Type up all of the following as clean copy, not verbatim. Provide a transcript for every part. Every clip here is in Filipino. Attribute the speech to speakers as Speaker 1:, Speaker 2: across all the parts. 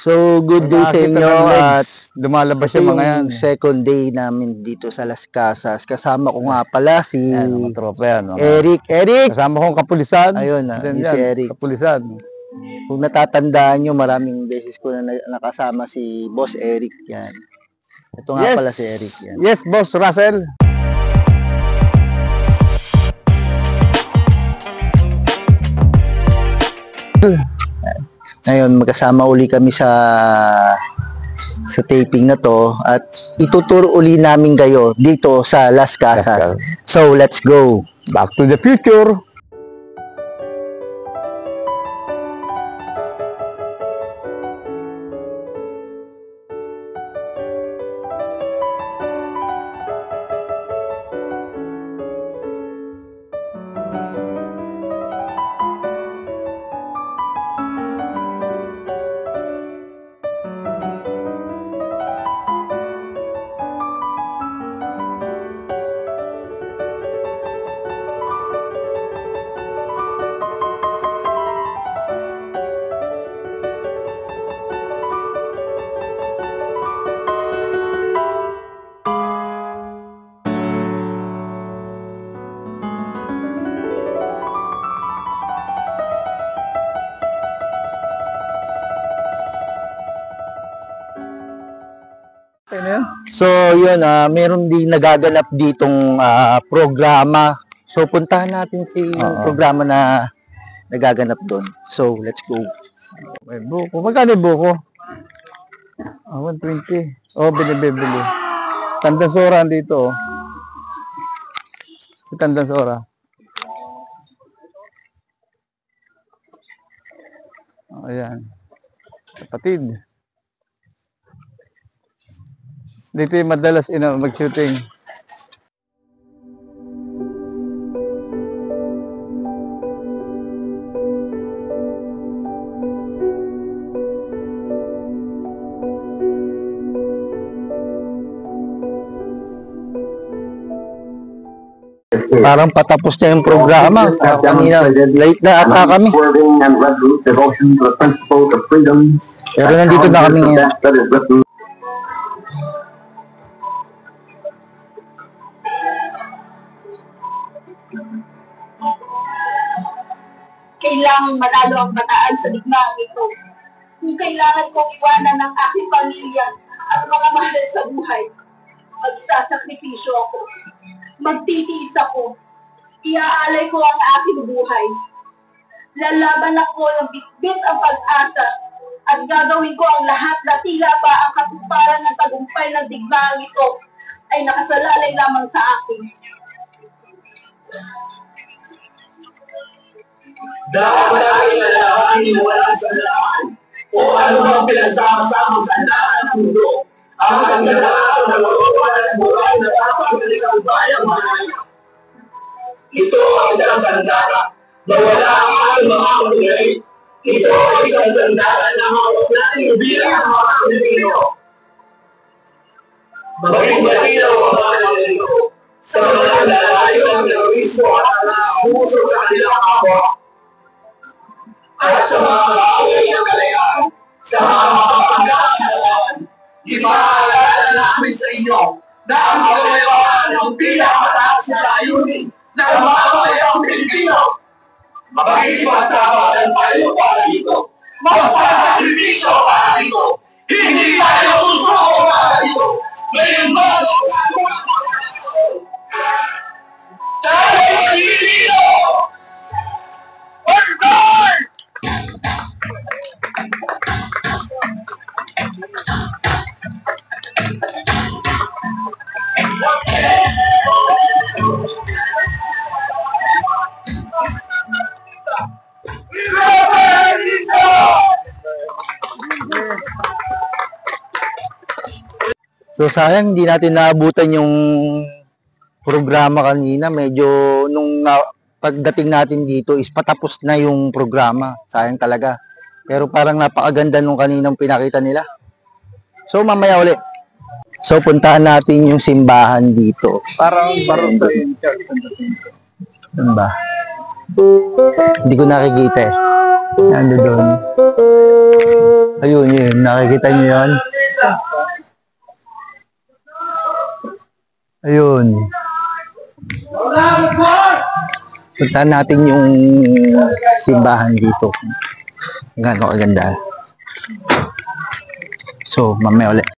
Speaker 1: So, good day sa inyo at
Speaker 2: lumalabas
Speaker 1: ito
Speaker 2: yung mga yan.
Speaker 1: second day namin dito sa Las Casas. Kasama ko nga pala si
Speaker 2: Yan, mga tropa yan.
Speaker 1: Eric.
Speaker 2: Kasama kong kapulisan.
Speaker 1: Ayun,
Speaker 2: Yan,
Speaker 1: si Eric.
Speaker 2: Kapulisan.
Speaker 1: Kung natatandaan nyo, maraming beses ko na nakasama si Boss Eric. Yan. Ito nga pala si Eric. Yan.
Speaker 2: Yes, Boss Russell.
Speaker 1: Ngayon, magkasama uli kami sa taping na to at ituturo uli namin kayo dito sa Las Casas. So, let's go.
Speaker 2: Back to the future.
Speaker 1: So, yun, meron din nagaganap ditong programa. So, puntahan natin si programa na nagaganap doon. So, let's go.
Speaker 2: May buko. Magkano yung buko? 120. Oh, binibili. Tandansora dito. Si Tandansora. Ayan. Kapatid. Dito yung madalas mag-shooting.
Speaker 1: Parang patapos na yung programa. Kanina, late na ata kami. Pero nandito na kami ngayon.
Speaker 3: Kailangan manalo ang bataan sa digmaan ito. Kung kailangan kong iwanan ng aking pamilya at mga mahal sa buhay, magsasakripisyo ako. Magtitiis ako. Iaalay ko ang aking buhay. Lalaban ako ng bitbit ang pag-asa at gagawin ko ang lahat na tila pa ang katuparan ng tagumpay ng digmaan ito ay nakasalalay lamang sa akin.
Speaker 4: Dapat ay nalaman ni wala sa laman o ano bang pinagsama-samang sandaan ng mundo. Ang kasalanan na magagawa ng buhay na dapat ng isang bayang manaya. Ito ang isang sandata na wala ang aking mga kulay. Ito ang isang sandata na hawak natin bilang ang mga Pilipino. Maging malinaw ang mga nalito sa mga lalayo ng terorismo at nakakabuso sa kanilang kapwa. At sa mga kaaway ng kalayaan, sa mga mapapagkakalaman, ipaalala namin sa inyo na ang kagawayan ng pinakamataas na layunin ng mga kalayang Pilipino. Makikipagtapatan tayo para dito. Magsasakripisyo para dito. Hindi tayo susuko para dito. Ngayon ba ang gagawa para dito? Tayo ang Pilipino! Order!
Speaker 1: So, sayang hindi natin naabutan yung programa kanina. Medyo nung pagdating natin dito is patapos na yung programa. Sayang talaga. Pero parang napakaganda nung kaninang pinakita nila. So, mamaya ulit. So, puntahan natin yung simbahan dito.
Speaker 2: Parang barong sa church.
Speaker 1: Saan ba? Hindi ko nakikita eh. Nando doon. Ayun, yun. Nakikita niyo yun? Ayun. Puntahan natin yung simbahan dito. Gano'ng kaganda. So, mamaya ulit.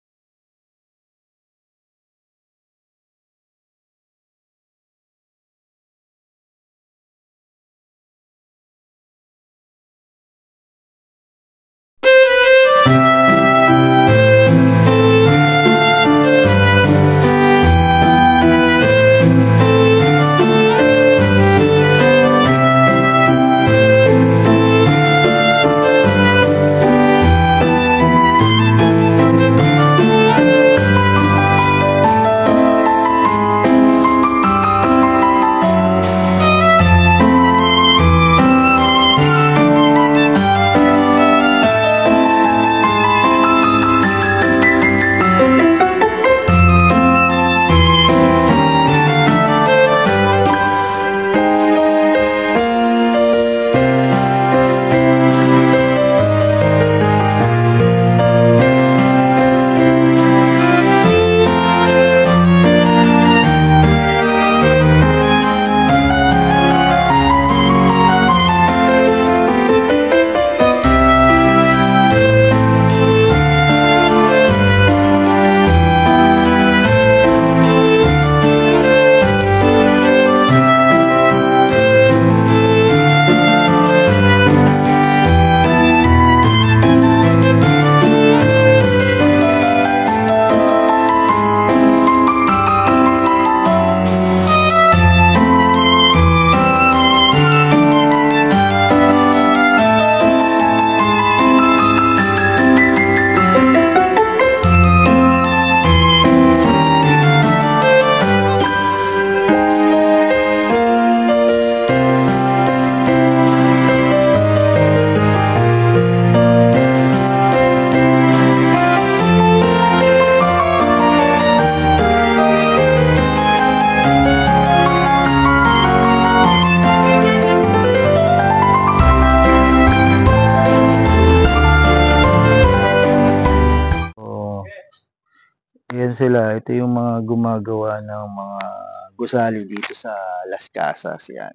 Speaker 1: Yan sila. Ito yung mga gumagawa ng mga gusali dito sa Las Casas. Yan.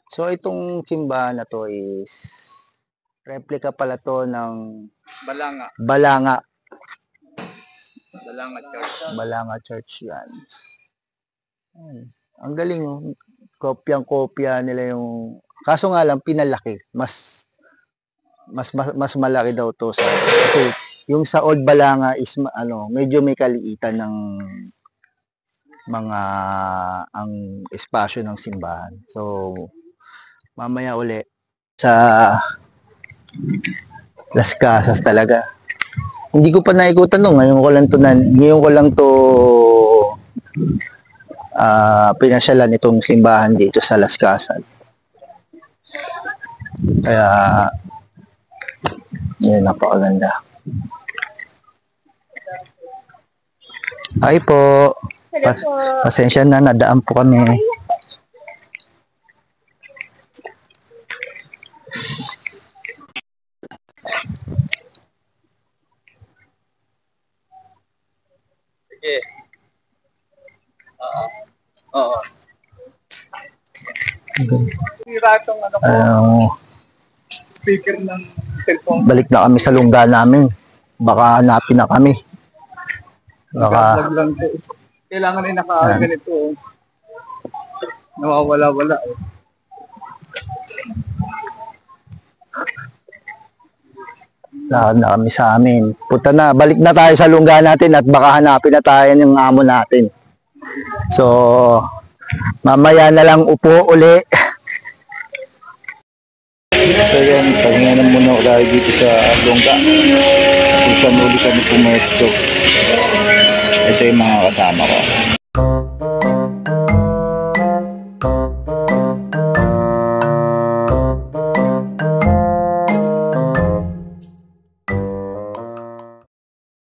Speaker 1: So, itong simbahan na to is replica pala to ng
Speaker 2: Balanga.
Speaker 1: Balanga.
Speaker 2: Balanga Church.
Speaker 1: Balanga Church yan. Ay, ang galing. Oh. Kopyang-kopya nila yung... Kaso nga lang, pinalaki. Mas malaki daw to. Kasi yung sa Old Balanga is medyo may kaliitan ng mga ang espasyo ng simbahan. So mamaya uli sa Las Casas talaga. Hindi ko pa naikutan ngayon ko lang to pinasyalan itong simbahan dito sa Las Casas. Kaya yan, napakaganda. Ay po. Pasensya na, nadaan po kami.
Speaker 2: Sige. Oo. Sira itong speaker ng cellphone.
Speaker 1: Balik na kami sa lungga namin. Baka hanapin na kami. Baka
Speaker 2: lang to. Kailangan ay naka-ganito. Nawawala-wala.
Speaker 1: lakad na kami sa amin. Punta na, balik na tayo sa lungga natin at baka hanapin na tayo ng amo natin. So, mamaya na lang upo uli. So yan, pahinga na muna tayo dito sa lungga. Kung saan uli kami pumesto. Ito yung mga kasama ko.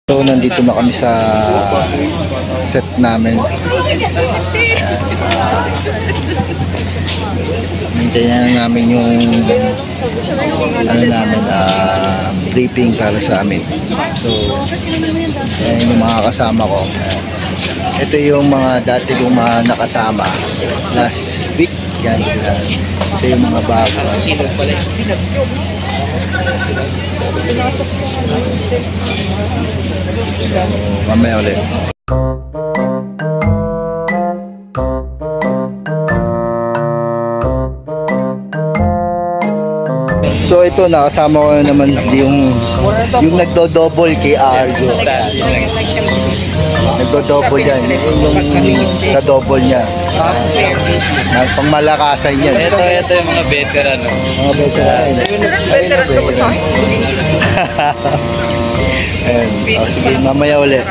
Speaker 1: So, nandito na kami sa set namin. Hintayin na namin yung ano namin, briefing para sa amin. So, yan yung mga kasama ko. Ito yung mga dati kong mga nakasama last week. Yan sila. Ito yung mga bago. So, mamaya ulit. So ito nakasama ko naman yung nagdo-double kay Argo. Nagdo-double yan. Yung ka-double niya. Pangmalakasan yan.
Speaker 2: Ito yung mga veteran.
Speaker 1: Mga veteran. Ayun. Sige, mamaya ulit.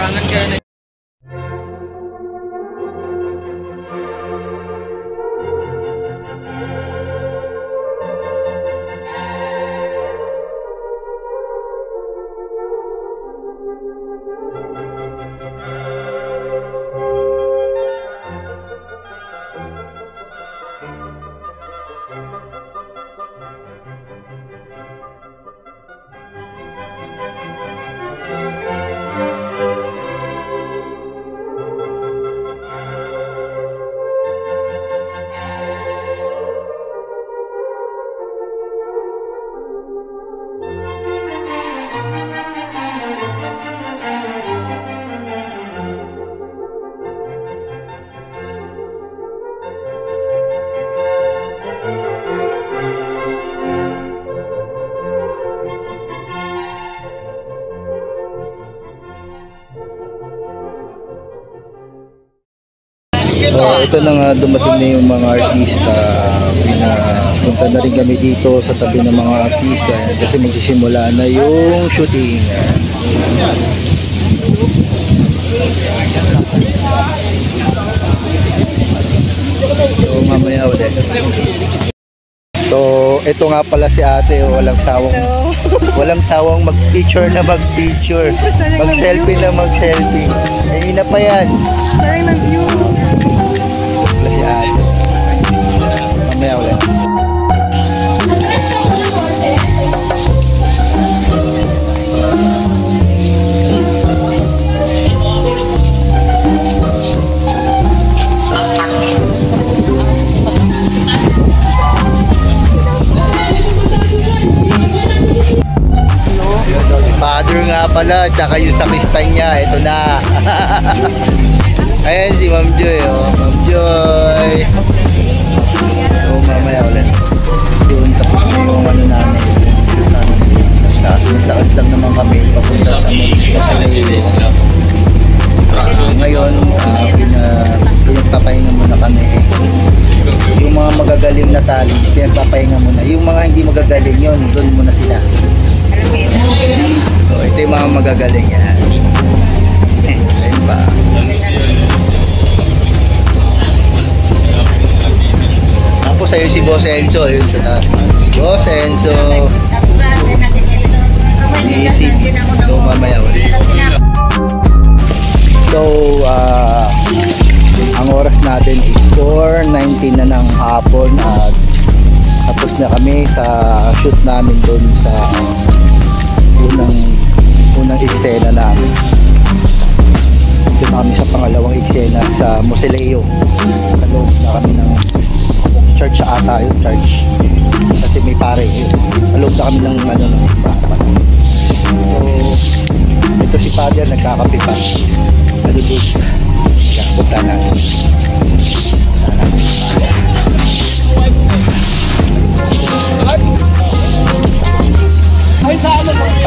Speaker 1: So, ito na nga, dumating na yung mga artista. Pinapunta na rin kami dito sa tabi ng mga artista kasi magsisimula na yung shooting. So, mamaya ulit. So, ito nga pala si ate, walang sawang mag-picture na mag-picture. Mag-selfie na mag-selfie. Hina pa yan.
Speaker 5: Sayang ng view.
Speaker 1: Wala si ate. Mamaya ulit. Father nga pala, tsaka yung sakristan niya, ito na. Ayan si Ma'am Joy, oh. Ma'am Joy. So, mamaya ulit. Yun, tapos na yung ano namin. Lakad lang naman kami papunta sa Mexico sa Layo. Ngayon, pinagpapahinga muna kami. Yung mga magagaling na talents, pinagpapahinga muna. Yung mga hindi magagaling yun, doon muna sila. So, ito yung mga magagaling yan. Ayun pa. Tapos ayun si Boss Enzo, ayun sa taas. Boss Enzo. Easy. So, mamaya ulit. So, ang oras natin is 4:19 na ng hapon at tapos na kami sa shoot namin doon sa unang eksena namin. Dito na kami sa pangalawang eksena sa Moseleo. Sa loob na kami ng church ata yung church. Kasi may pare yun. Sa loob na kami ng simbahan. So, ito si Father nagkakape pa. Nalulog. Kaya punta na.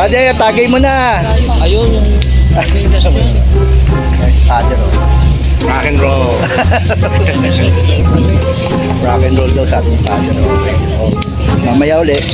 Speaker 1: Father, tagay mo na.
Speaker 2: Ayun yung
Speaker 1: Father, oh.
Speaker 2: rock and roll.
Speaker 1: Rock and roll daw sa ating Father. Okay. Oh. Mamaya ulit.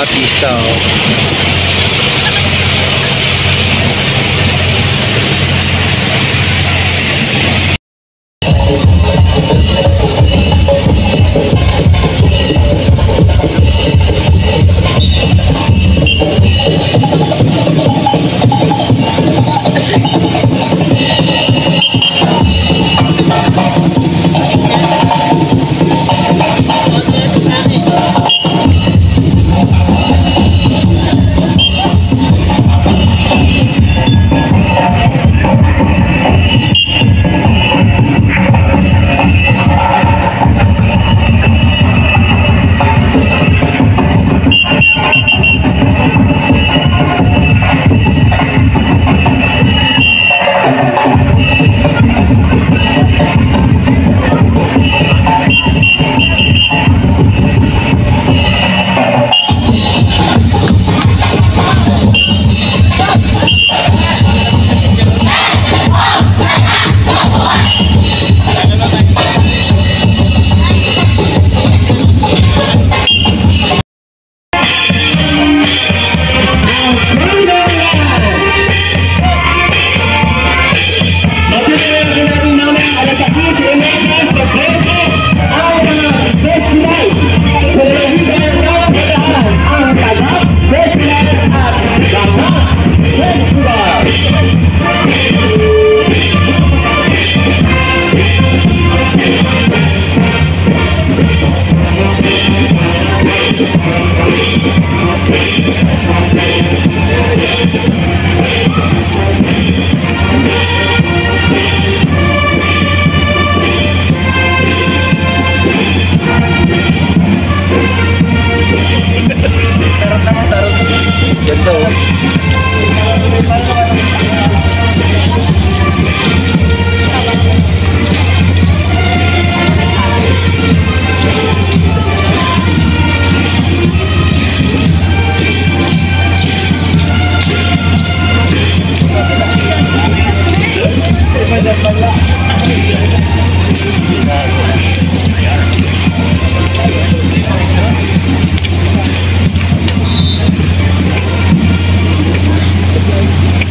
Speaker 1: artista. Oh.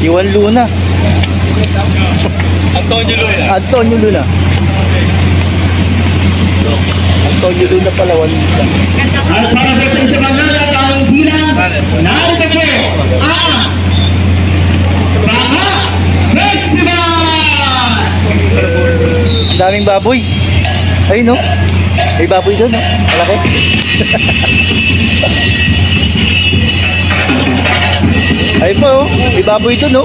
Speaker 1: Iwan Luna.
Speaker 2: Antonio Luna.
Speaker 1: Antonio Luna. Antonio Luna pala, Juan Luna.
Speaker 4: At para sa isa pangalan ang bilang narito po ang Baka Festival!
Speaker 1: Ang daming baboy. Ayun no. May baboy doon no. Malaki. Ayun po oh. May baboy doon no.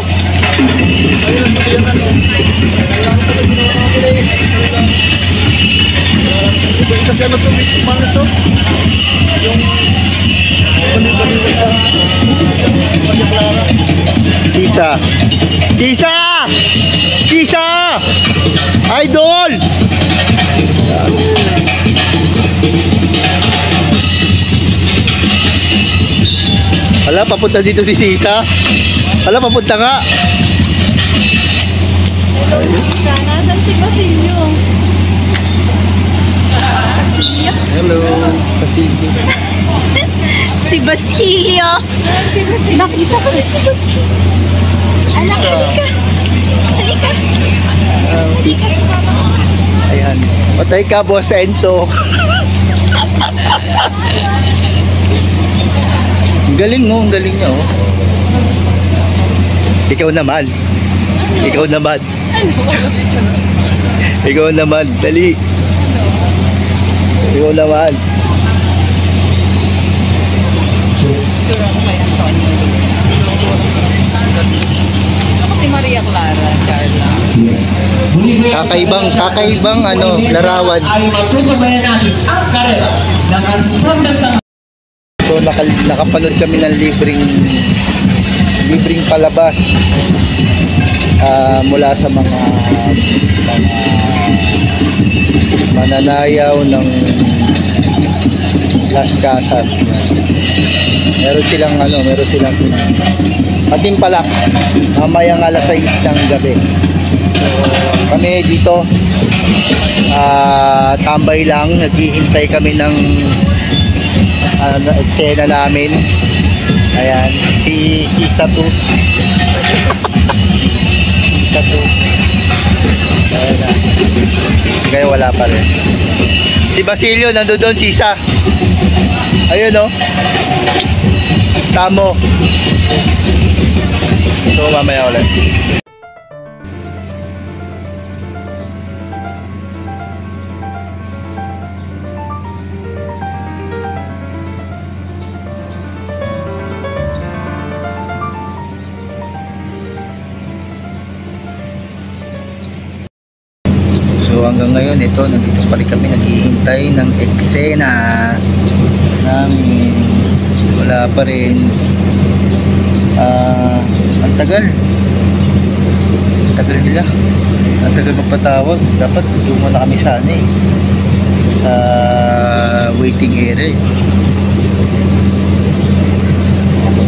Speaker 1: Kasi ano to, mga to? Isa! Isa! Isa! Idol! Wala, papunta dito si Sisa. Wala, papunta nga.
Speaker 5: Sana, saan si Basilio? Basilio?
Speaker 1: Hello, Basilio.
Speaker 5: Si Basilio! Nakita ko rin si Basilio. Anak, halika. Halika. Halika si mama.
Speaker 1: Ayan. Patay ka, Boss Enzo. Ang galing mo, ang galing niya oh. Ikaw naman. Ikaw naman. Ikaw naman, dali. Ikaw naman.
Speaker 5: Ako si Maria Clara, Charla.
Speaker 1: Kakaibang ano, larawan.
Speaker 4: Ay matutubayan natin ang karera ng ating pambansang.
Speaker 1: So nakapanood kami ng libreng palabas mula sa mga mananayaw ng Las Casas. Meron silang patimpalak mamayang alas 6 ng gabi. So, kami dito tambay lang, naghihintay kami ng eksena namin. Ayan, si Satu. Satu. Ayan na. Kaya wala pa rin. Si Basilio, nandun doon, sisa. Ayun, no? Tamo. So, mamaya ulit. So hanggang ngayon ito, nandito pa rin kami naghihintay ng eksena namin. Wala pa rin. Ang tagal nila, ang tagal magpatawag. Dapat doon muna kami sana sa waiting area.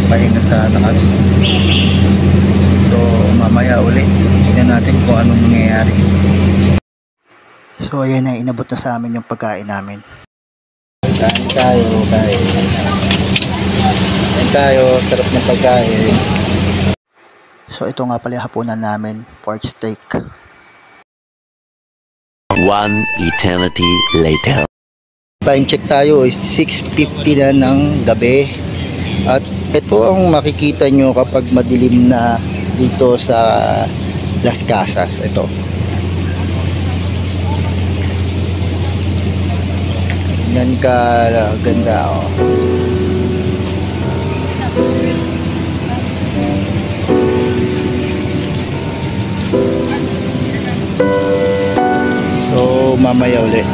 Speaker 1: Pahinga sana kami. So mamaya ulit tingnan natin kung anong mangyayari. So ayan na, inabot na sa amin yung pagkain namin. Kain tayo, sarap ng pagkain. So ito nga pala yung hapunan namin, pork steak.
Speaker 6: One eternity later.
Speaker 1: Time check tayo is 6:50 na ng gabi. At ito ang makikita nyo kapag madilim na dito sa Las Casas. Ito. Yan ka ganda, oh. So mamaya ulit.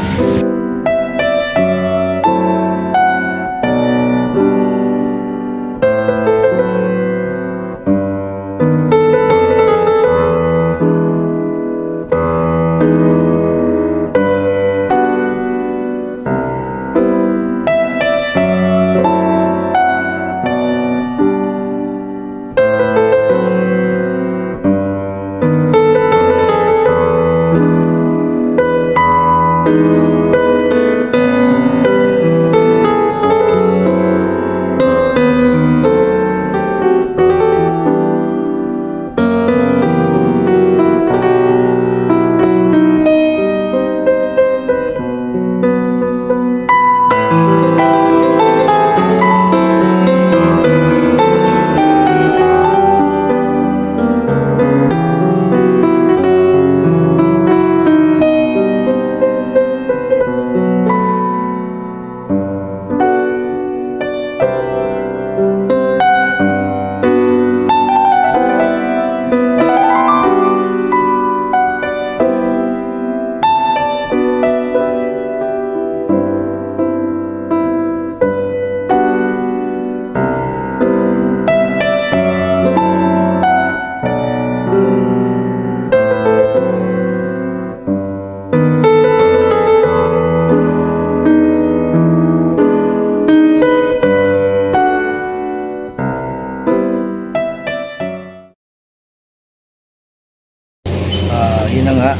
Speaker 1: Yun na nga,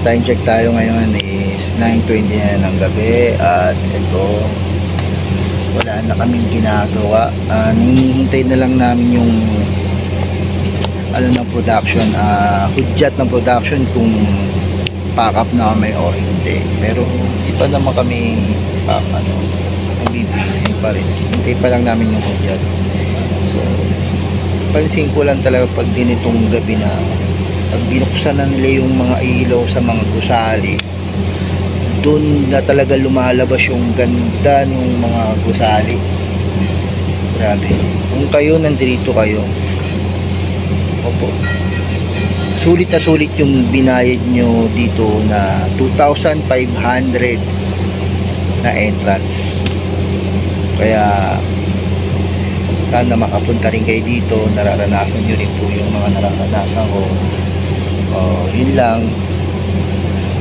Speaker 1: time check tayo ngayon is 9:20 na ng gabi at ito, wala na kaming ginagawa. Hinihintay na lang namin yung ng production, hudyat ng production kung pack up na kami o hindi. Pero di pa naman kami nagbibisi pa rin. Hintay pa lang namin yung hudyat. So pansin ko lang talaga pag dinitong gabi na pag binuksan na nila yung mga ilaw sa mga gusali, doon na talaga lumalabas yung ganda ng mga gusali. Grabe. Kung kayo nandito kayo, opo, sulit na sulit yung binayad nyo dito na 2,500 na entrance. Kaya sana makapunta rin kayo dito, nararanasan nyo rin po yung mga nararanasan ko. Yun lang.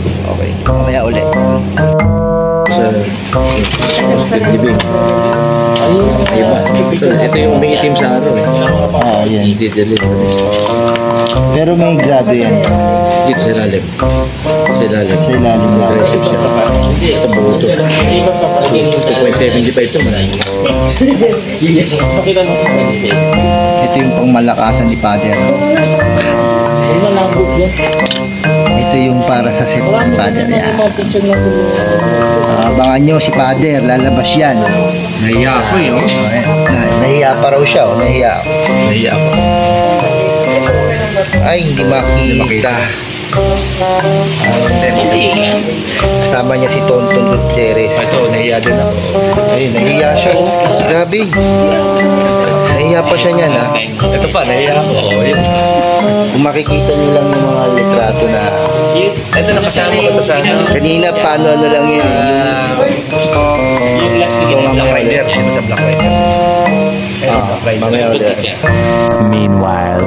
Speaker 1: Okay, mamaya ulit.
Speaker 7: sa dibdibin. Iba. Ito yung umiitim sa araw eh.
Speaker 1: Yan.
Speaker 7: Hindi delete.
Speaker 1: Pero may grado yan.
Speaker 7: Dito sa ilalim. Sa ilalim.
Speaker 1: Sa ilalim lang.
Speaker 7: Aggressive siya. Ito buo ito. 2.75 ito marami.
Speaker 1: Ito yung pangmalakasan ni Father. Ito yung para sa set ng Father yan. Abangan nyo si Father, lalabas yan.
Speaker 7: Nahiya ako eh.
Speaker 1: Nahiya pa raw siya, nahiya.
Speaker 7: Nahiya ako.
Speaker 1: Ay, hindi makita. Kasama niya si Tonton Gutierrez.
Speaker 7: Ito, nahiya din ako.
Speaker 1: Ay, nahiya siya. Grabe. Nahiya pa siya niyan, ha?
Speaker 7: Ito pa, nahiya ako. Yun.
Speaker 1: Kung makikita niyo lang yung mga litrato na
Speaker 7: Ito nakasama ko ito sa
Speaker 1: kanina, paano lang yun.
Speaker 7: Black Rider. Ito sa Black Rider.
Speaker 1: Mamaya ulit.
Speaker 6: Meanwhile,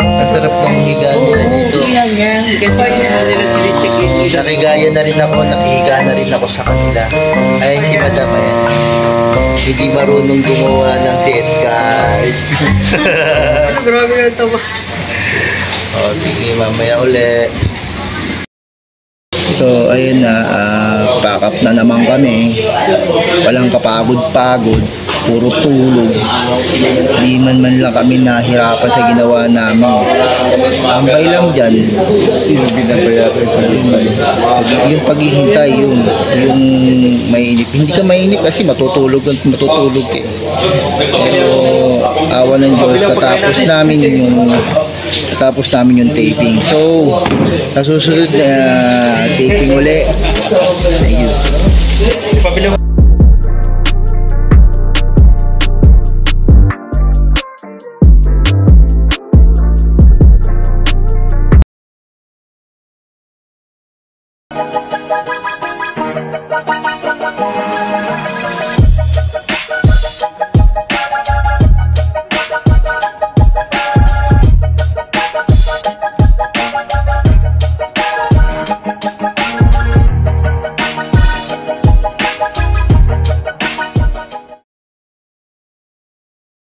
Speaker 1: Ang sarap ng higa nila dito. Nakigaya na rin ako, nakihiga na rin ako sa kanila. Ay, si Madam, ayan. Hindi marunong gumawa ng jet card.
Speaker 5: Grabe na ito ba?
Speaker 1: Sige, mamaya uli. So, ayun na, pack up na naman kami. Walang kapagod-pagod, puro tulog. Di man lang kami nahirapan sa ginawa namin. Tambay lang dyan. Yung paghihintay, yung mainip. Hindi ka mainip kasi matutulog eh. Pero awa ng Diyos, natapos namin yung taping. So, sa susunod na taping uli. Thank you.